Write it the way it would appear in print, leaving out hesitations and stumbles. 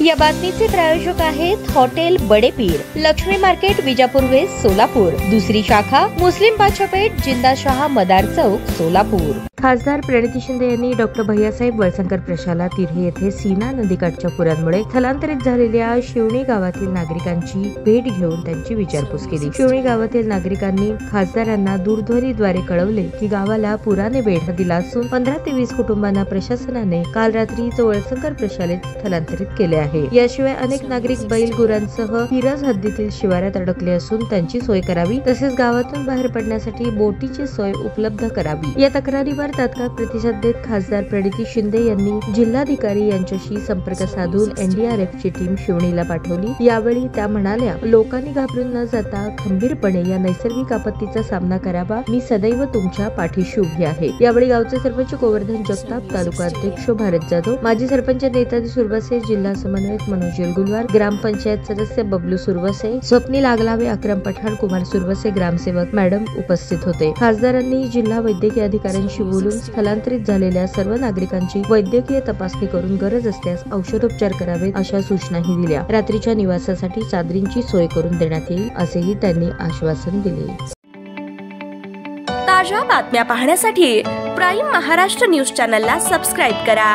या बातमीचे प्रायोजक आहेत hotel Badepir, Laxmi market, Vijapur west, Solapur. दुसरी शाखा मुस्लिम बादशाहपेठ, जिंदाशाह मदार चौक, सोलापूर। खासदार प्रणिती शिंदे यांनी डॉक्टर भैयासाहेब वळसंकर प्रशाला तिऱ्हे येथे सीना नदीकाठच्या पुरांमुळे स्थलांतरित झालेल्या शिवणी गावातील नागरिकांची भेट घेऊन त्यांची विचारपूस केली। शिवणी गावातील नागरिकांनी खासदारांना दूरध्वनीद्वारे कळवले की गावाला पुराने वेढा दिला असून 15 ते 20 कुटुंबांना प्रशासनाने काल रात्री वळसंकर प्रशालेत स्थलांतरित केले आहे। याशिवाय अनेक नागरिक बैल गुरांसह हिरज हद्दीतील शिवारात अडकले असून त्यांची सोय करावी, तसेच गावातून बाहेर पडण्यासाठी बोटीची सोय उपलब्ध करावी। या तक्रारीवर तात्काळ प्रतिसाद देत खासदार प्रणिती शिंदे यांनी जिल्हाधिकारी यांच्याशी संपर्क साधून एनडीआरएफची टीम शिवणीला पाठवली। यावेळी त्या म्हणाल्या, लोकांनी घाबरून न जाता खंबीरपणे या नैसर्गिक आपत्तीचा सामना करावा। मी सदैव तुमच्या पाठीशी उभी आहे। यावेळी गावचे सरपंच गोवर्धन जगताप, तालुका अध्यक्ष भारत जाधव, माजी सरपंच नेताजी सुरवसे, जिल्हा समन्वयक मनोज येरगुलवार, ग्रामपंचायत सदस्य बबलू सुरवसे, स्वप्नील आगलावे, अक्रम पठाण, कुमार सुरवसे, ग्रामसेवक मॅडम उपस्थित होते। खासदारांनी जिल्हा वैद्यकीय अधिकाऱ्यांशी बोलून स्थलांतरित झालेल्या सर्व नागरिकांची वैद्यकीय तपासणी करून गरज असल्यास औषधोपचार करावेत अशा सूचनाही दिल्या। रात्रीच्या निवासासाठी चादरींची सोय करून देण्यात येईल असेही त्यांनी आश्वासन दिले। ताज्या बातम्या पाहण्यासाठी प्राईम महाराष्ट्र न्यूज चॅनलला सबस्क्राईब करा।